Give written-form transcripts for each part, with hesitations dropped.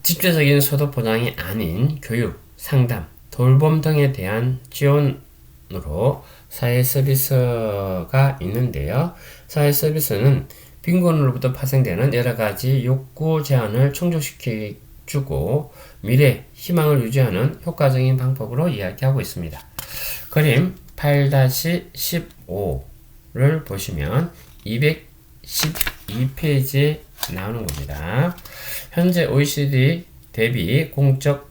직접적인 소득 보장이 아닌 교육, 상담, 돌봄 등에 대한 지원으로 사회 서비스가 있는데요. 사회 서비스는 빈곤으로부터 파생되는 여러 가지 욕구 제한을 충족시켜주고 미래 희망을 유지하는 효과적인 방법으로 이야기하고 있습니다. 그림 8-15를 보시면 212페이지에 나오는 겁니다. 현재 OECD 대비 공적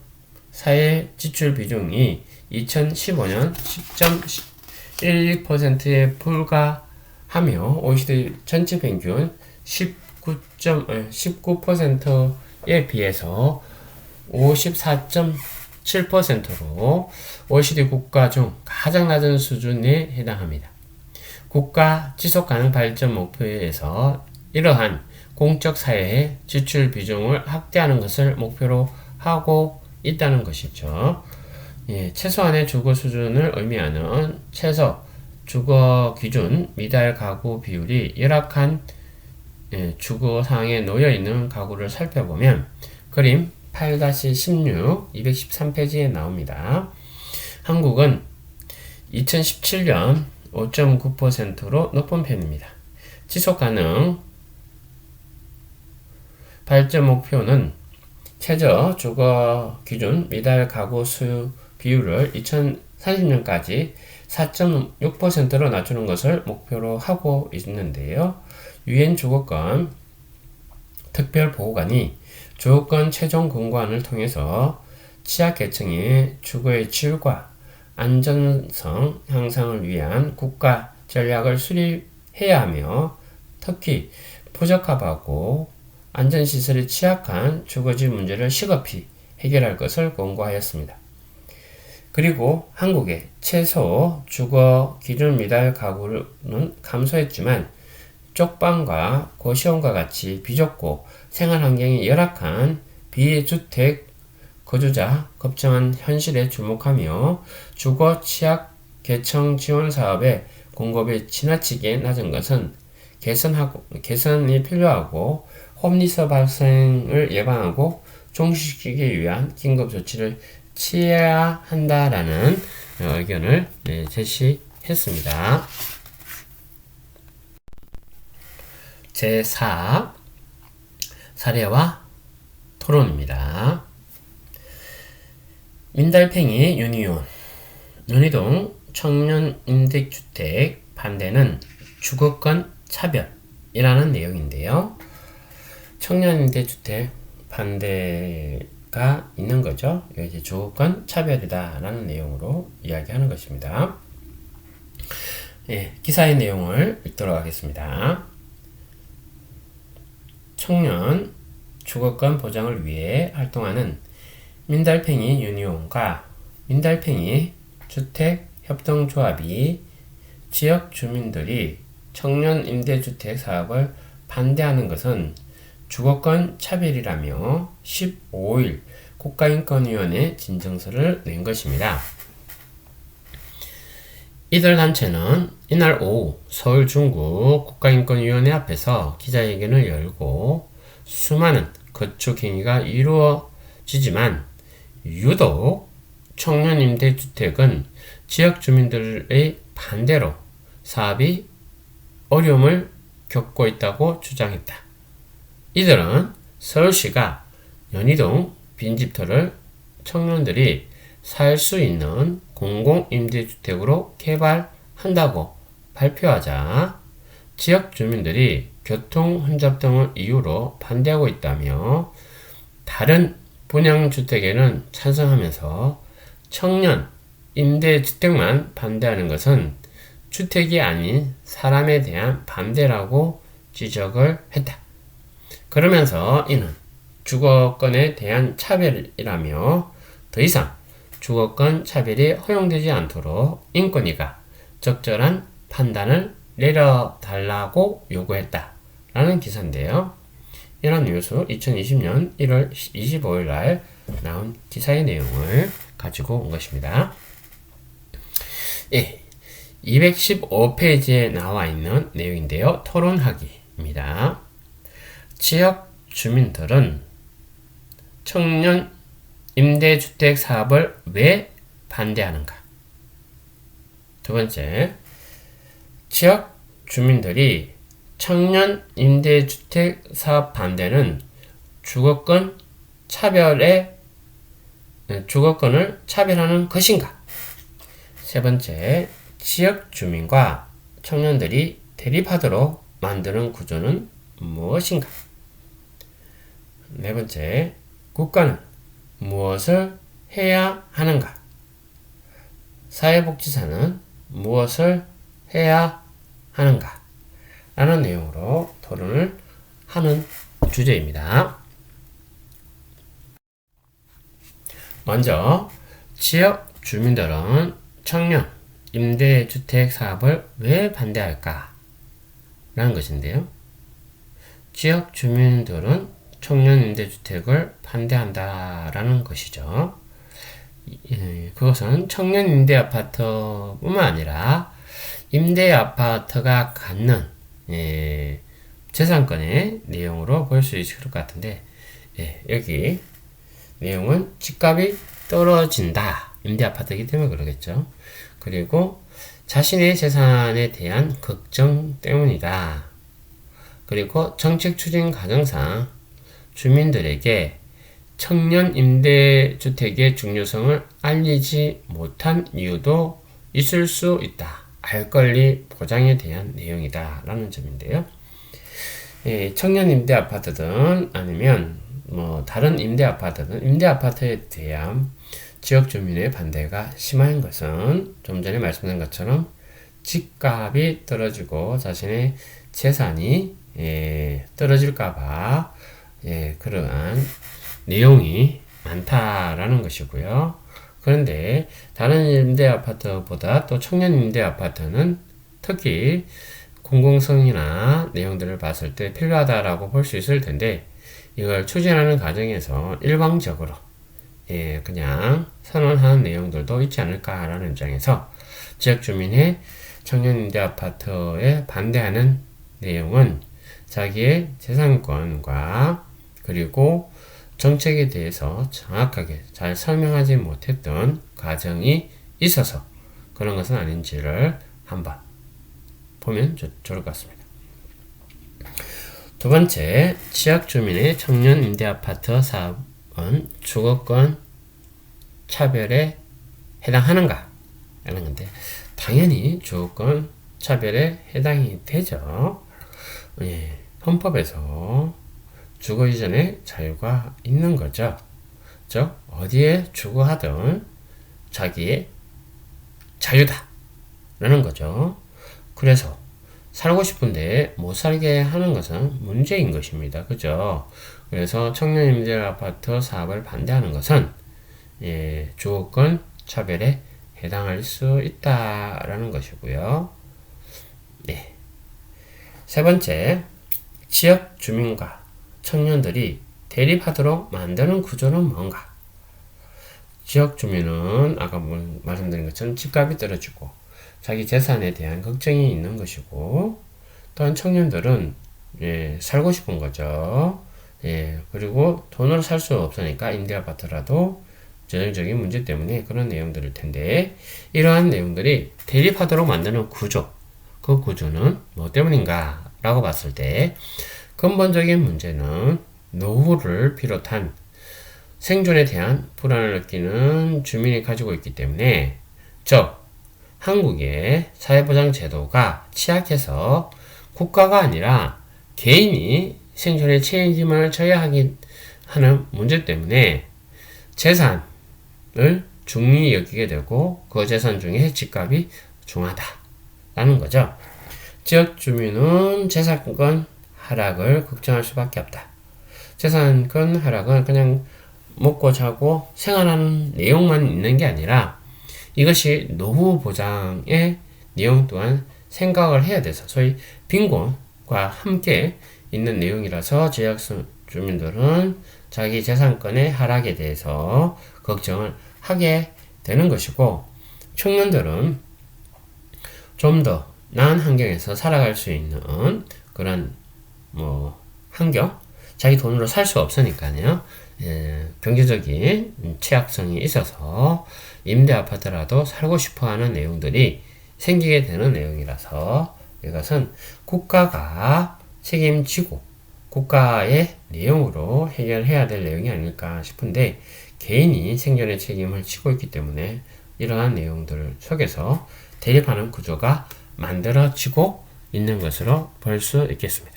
사회 지출 비중이 2015년 10.12%에 불과하며 OECD 전체 평균 19%에 비해서 54.7%로 OECD 국가 중 가장 낮은 수준에 해당합니다. 국가 지속가능 발전 목표에서 이러한 공적 사회의 지출 비중을 확대하는 것을 목표로 하고 있다는 것이죠. 최소한의 주거 수준을 의미하는 최저 주거 기준 미달 가구 비율이 열악한 주거 상황에 놓여 있는 가구를 살펴보면 그림 8-16, 213페이지에 나옵니다. 한국은 2017년 5.9%로 높은 편입니다. 지속가능 발전 목표는 최저 주거 기준 미달 가구 수 비율을 2030년까지 4.6%로 낮추는 것을 목표로 하고 있는데요. 유엔 주거권 특별보호관이 주거권 최종 권고안을 통해서 취약계층의 주거의 질과 안전성 향상을 위한 국가 전략을 수립해야 하며 특히 부적합하고 안전시설이 취약한 주거지 문제를 시급히 해결할 것을 권고하였습니다. 그리고 한국의 최소 주거 기준 미달 가구는 감소했지만 쪽방과 고시원과 같이 비좁고 생활 환경이 열악한 비주택 거주자 급증한 현실에 주목하며 주거 취약 계층 지원 사업의 공급이 지나치게 낮은 것은 개선이 필요하고 홈리스 발생을 예방하고 종식시키기 위한 긴급 조치를 취해야 한다라는 의견을 제시했습니다. 제4 사례와 토론입니다. 민달팽이 윤희용 논의동 청년임대주택 반대는 주거권 차별이라는 내용인데요. 청년임대주택 반대가 있는 거죠. 이제 주거권 차별이다라는 내용으로 이야기하는 것입니다. 기사의 내용을 읽도록 하겠습니다. 청년 주거권 보장을 위해 활동하는 민달팽이 윤희용과 민달팽이 주택협동조합이 지역 주민들이 청년 임대주택 사업을 반대하는 것은 주거권 차별이라며 15일 국가인권위원회 진정서를 낸 것입니다. 이들 단체는 이날 오후 서울 중구 국가인권위원회 앞에서 기자회견을 열고 수많은 거축행위가 이루어지지만 유독 청년임대주택은 지역 주민들의 반대로 사업이 어려움을 겪고 있다고 주장했다. 이들은 서울시가 연희동 빈집터를 청년들이 살 수 있는 공공임대주택으로 개발한다고 발표하자 지역 주민들이 교통 혼잡 등을 이유로 반대하고 있다며 다른 분양주택에는 찬성하면서 청년 임대주택만 반대하는 것은 주택이 아닌 사람에 대한 반대라고 지적을 했다. 그러면서 이는 주거권에 대한 차별이라며 더 이상 주거권 차별이 허용되지 않도록 인권위가 적절한 판단을 내려달라고 요구했다. 라는 기사인데요. 이런 뉴스 2020년 1월 25일 날 나온 기사의 내용을 가지고 온 것입니다. 215페이지에 나와 있는 내용인데요. 토론하기입니다. 지역 주민들은 청년 임대주택 사업을 왜 반대하는가? 두 번째, 지역 주민들이 청년 임대주택 사업 반대는 주거권을 차별하는 것인가? 세 번째, 지역 주민과 청년들이 대립하도록 만드는 구조는 무엇인가? 네 번째, 국가는 무엇을 해야 하는가? 사회복지사는 무엇을 해야 하는가? 라는 내용으로 토론을 하는 주제입니다. 먼저 지역 주민들은 청년 임대주택 사업을 왜 반대할까? 라는 것인데요. 지역 주민들은 청년 임대주택을 반대한다라는 것이죠. 그것은 청년 임대아파트뿐만 아니라 임대아파트가 갖는 재산권의 내용으로 볼 수 있을 것 같은데, 여기 내용은 집값이 떨어진다. 임대아파트이기 때문에 그러겠죠. 그리고 자신의 재산에 대한 걱정 때문이다. 그리고 정책 추진 과정상 주민들에게 청년 임대주택의 중요성을 알리지 못한 이유도 있을 수 있다. 알 권리 보장에 대한 내용이다. 라는 점인데요. 청년 임대 아파트든 아니면 다른 임대 아파트든 임대 아파트에 대한 지역 주민의 반대가 심한 것은 좀 전에 말씀드린 것처럼 집값이 떨어지고 자신의 재산이 떨어질까봐 그러한 내용이 많다라는 것이고요. 그런데 다른 임대 아파트보다 또 청년 임대 아파트는 특히 공공성이나 내용들을 봤을 때 필요하다라고 볼 수 있을 텐데, 이걸 추진하는 과정에서 일방적으로 그냥 선언하는 내용들도 있지 않을까라는 입장에서 지역 주민의 청년 임대 아파트에 반대하는 내용은 자기의 재산권과 그리고 정책에 대해서 정확하게 잘 설명하지 못했던 과정이 있어서 그런 것은 아닌지를 한번 보면 좋을 것 같습니다. 두 번째, 지역 주민의 청년 임대 아파트 사업은 주거권 차별에 해당하는가? 라는 건데, 당연히 주거권 차별에 해당이 되죠. 헌법에서 주거 이전의 자유가 있는 거죠. 즉, 어디에 주거하든 자기의 자유다. 라는 거죠. 그래서 살고 싶은데 못 살게 하는 것은 문제인 것입니다. 그죠? 그래서 청년 임대 아파트 사업을 반대하는 것은 주거권 차별에 해당할 수 있다라는 것이고요. 세 번째, 지역 주민과 청년들이 대립하도록 만드는 구조는 뭔가? 지역 주민은 아까 말씀드린 것처럼 집값이 떨어지고 자기 재산에 대한 걱정이 있는 것이고, 또한 청년들은 살고 싶은 거죠. 그리고 돈으로 살 수 없으니까 임대아파트라도 재정적인 문제 때문에 그런 내용들일 텐데, 이러한 내용들이 대립하도록 만드는 구조, 그 구조는 뭐 때문인가 라고 봤을 때 근본적인 문제는 노후를 비롯한 생존에 대한 불안을 느끼는 주민이 가지고 있기 때문에, 즉 한국의 사회보장 제도가 취약해서 국가가 아니라 개인이 생존에 책임을 져야 하는 문제 때문에 재산을 중히 여기게 되고 그 재산 중에 집값이 중하다라는 거죠. 지역 주민은 재산권 하락을 걱정할 수밖에 없다. 재산권 하락은 그냥 먹고 자고 생활하는 내용만 있는 게 아니라 이것이 노후 보장의 내용 또한 생각을 해야 돼서 소위 빈곤과 함께 있는 내용이라서 지역 주민들은 자기 재산권의 하락에 대해서 걱정을 하게 되는 것이고, 청년들은 좀 더 나은 환경에서 살아갈 수 있는 그런 환경, 자기 돈으로 살 수 없으니까요. 경제적인 취약성이 있어서 임대 아파트라도 살고 싶어 하는 내용들이 생기게 되는 내용이라서 이것은 국가가 책임지고 국가의 내용으로 해결해야 될 내용이 아닐까 싶은데 개인이 생존의 책임을 지고 있기 때문에 이러한 내용들 속에서 대립하는 구조가 만들어지고 있는 것으로 볼 수 있겠습니다.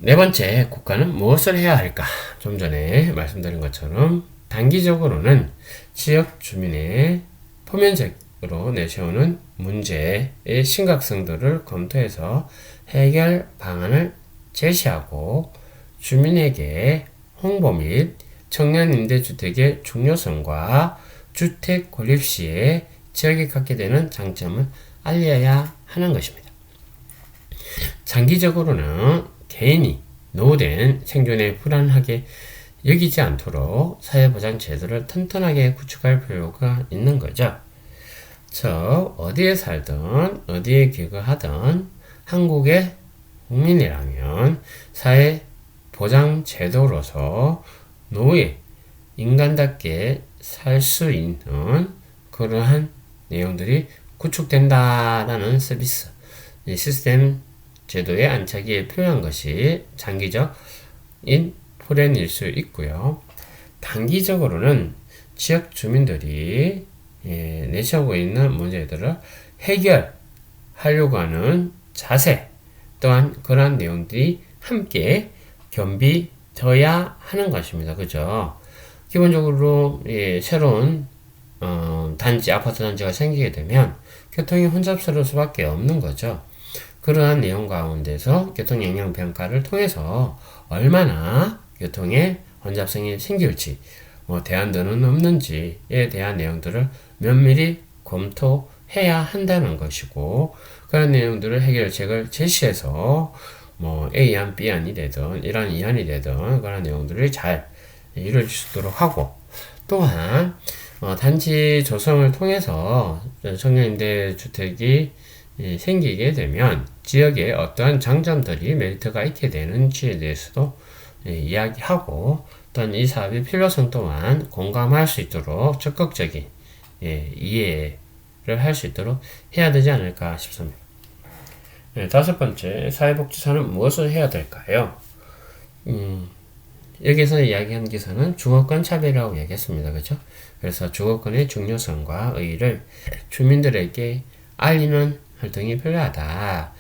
네 번째, 국가는 무엇을 해야 할까? 좀 전에 말씀드린 것처럼 단기적으로는 지역 주민의 포면적으로 내세우는 문제의 심각성들을 검토해서 해결 방안을 제시하고 주민에게 홍보 및 청년 임대주택의 중요성과 주택 건립 시에 지역에 갖게 되는 장점을 알려야 하는 것입니다. 장기적으로는 개인이 노후된 생존에 불안하게 여기지 않도록 사회보장제도를 튼튼하게 구축할 필요가 있는 거죠. 즉, 어디에 살든 어디에 귀국하든 한국의 국민이라면 사회보장제도로서 노후에 인간답게 살 수 있는 그러한 내용들이 구축된다라는 서비스, 시스템 제도의 안착이 필요한 것이 장기적인 플랜일 수 있고요. 단기적으로는 지역 주민들이 내세우고 있는 문제들을 해결하려고 하는 자세 또한 그러한 내용들이 함께 겸비되어야 하는 것입니다. 그죠? 기본적으로 새로운 단지, 아파트 단지가 생기게 되면 교통이 혼잡스러울 수밖에 없는 거죠. 그러한 내용 가운데서 교통 영향 평가를 통해서 얼마나 교통에 혼잡성이 생길지, 대안들은 없는지에 대한 내용들을 면밀히 검토해야 한다는 것이고, 그런 내용들을 해결책을 제시해서 A안, B안이 되든 1안, 2안이 되든 그런 내용들을 잘 이룰 수 있도록 하고, 또한 단지 조성을 통해서 청년임대주택이 생기게 되면 지역에 어떠한 장점들이 메리트가 있게 되는지에 대해서도 이야기하고, 또한 이 사업의 필요성 또한 공감할 수 있도록 적극적인 이해를 할 수 있도록 해야 되지 않을까 싶습니다. 다섯 번째, 사회복지사는 무엇을 해야 될까요? 여기서 이야기한 기사는 주거권 차별이라고 얘기했습니다. 그죠? 그래서 주거권의 중요성과 의의를 주민들에게 알리는 활동이 필요하다.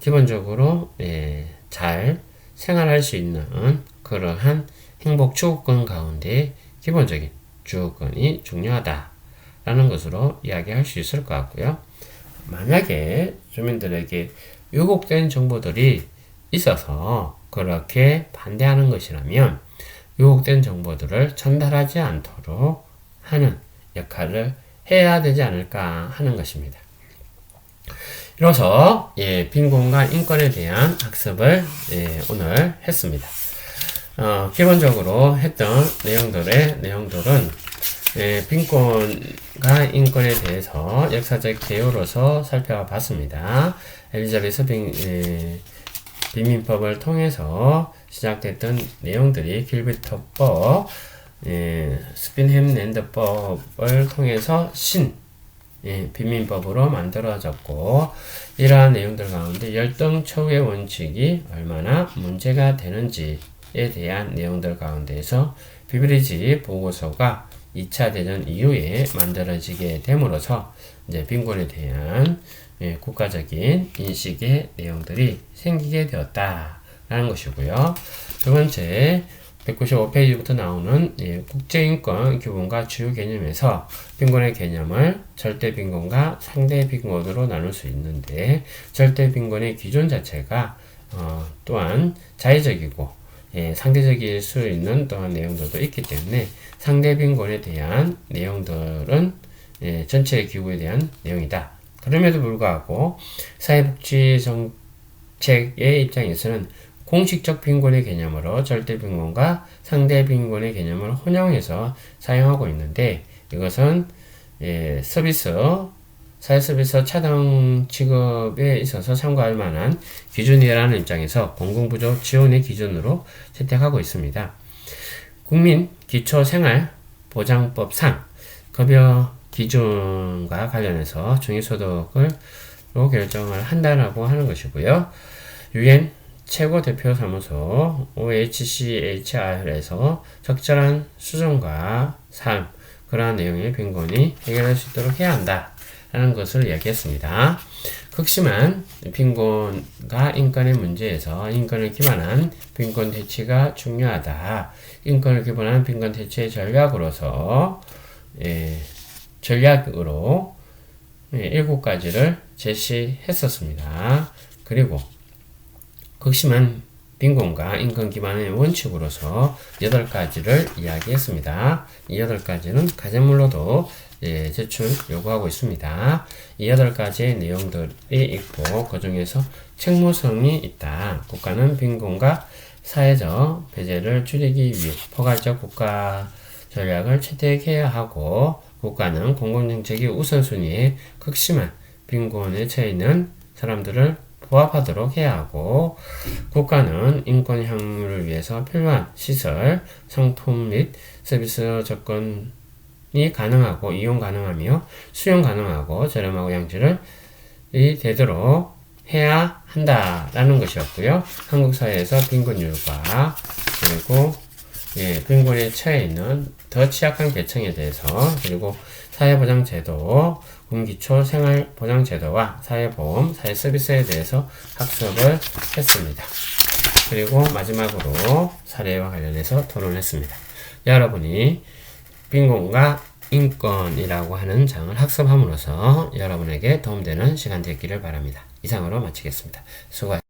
기본적으로 잘 생활할 수 있는 그러한 행복 주거권 가운데 기본적인 주거권이 중요하다라는 것으로 이야기할 수 있을 것 같고요. 만약에 주민들에게 왜곡된 정보들이 있어서 그렇게 반대하는 것이라면 왜곡된 정보들을 전달하지 않도록 하는 역할을 해야 되지 않을까 하는 것입니다. 이로써 빈곤과 인권에 대한 학습을 오늘 했습니다. 기본적으로 했던 내용들은 빈곤과 인권에 대해서 역사적 개요로서 살펴봤습니다. 엘리자베스 빈민법을 통해서 시작됐던 내용들이 길비터법, 스핀햄랜드법을 통해서 빈민법으로 만들어졌고, 이러한 내용들 가운데 열등처우의 원칙이 얼마나 문제가 되는지에 대한 내용들 가운데에서 비브리지 보고서가 2차 대전 이후에 만들어지게 됨으로써 이제 빈곤에 대한 국가적인 인식의 내용들이 생기게 되었다라는 것이고요. 두 번째, 195페이지부터 나오는 국제인권 기본과 주요 개념에서 빈곤의 개념을 절대 빈곤과 상대 빈곤으로 나눌 수 있는데, 절대 빈곤의 기준 자체가 또한 자의적이고 상대적일 수 있는 또한 내용들도 있기 때문에 상대 빈곤에 대한 내용들은 전체 기구에 대한 내용이다. 그럼에도 불구하고 사회복지 정책의 입장에서는 공식적 빈곤의 개념으로 절대 빈곤과 상대 빈곤의 개념을 혼용해서 사용하고 있는데, 이것은 서비스 사회서비스 차등 지급에 있어서 참고할 만한 기준이라는 입장에서 공공부조 지원의 기준으로 채택하고 있습니다. 국민 기초생활보장법상 급여 기준과 관련해서 중위소득을 결정을 한다라고 하는 것이고요. UN 최고대표사무소 OHCHR에서 적절한 수준과 삶, 그러한 내용의 빈곤이 해결할 수 있도록 해야 한다 라는 것을 이야기했습니다. 극심한 빈곤과 인권의 문제에서 인권을 기반한 빈곤 대치가 중요하다. 인권을 기반한 빈곤 대치의 전략으로 7가지를 제시했었습니다. 그리고 극심한 빈곤과 인권 기반의 원칙으로서 8가지를 이야기했습니다. 이 8가지는 가제물로도 제출 요구하고 있습니다. 이 8가지의 내용들이 있고 그 중에서 책무성이 있다. 국가는 빈곤과 사회적 배제를 줄이기 위해 포괄적 국가 전략을 채택해야 하고 국가는 공공정책의 우선순위에 극심한 빈곤에 처해 있는 사람들을 부합하도록 해야 하고 국가는 인권 향유를 위해서 필요한 시설, 상품 및 서비스 접근이 가능하고 이용 가능하며 수용 가능하고 저렴하고 양질이 되도록 해야 한다라는 것이었고요. 한국 사회에서 빈곤율과 그리고 빈곤에 처해 있는 더 취약한 계층에 대해서 그리고 사회보장제도, 국민기초생활보장제도와 사회보험, 사회서비스에 대해서 학습을 했습니다. 그리고 마지막으로 사례와 관련해서 토론했습니다. 여러분이 빈곤과 인권이라고 하는 장을 학습함으로써 여러분에게 도움되는 시간 되기를 바랍니다. 이상으로 마치겠습니다. 수고하셨습니다.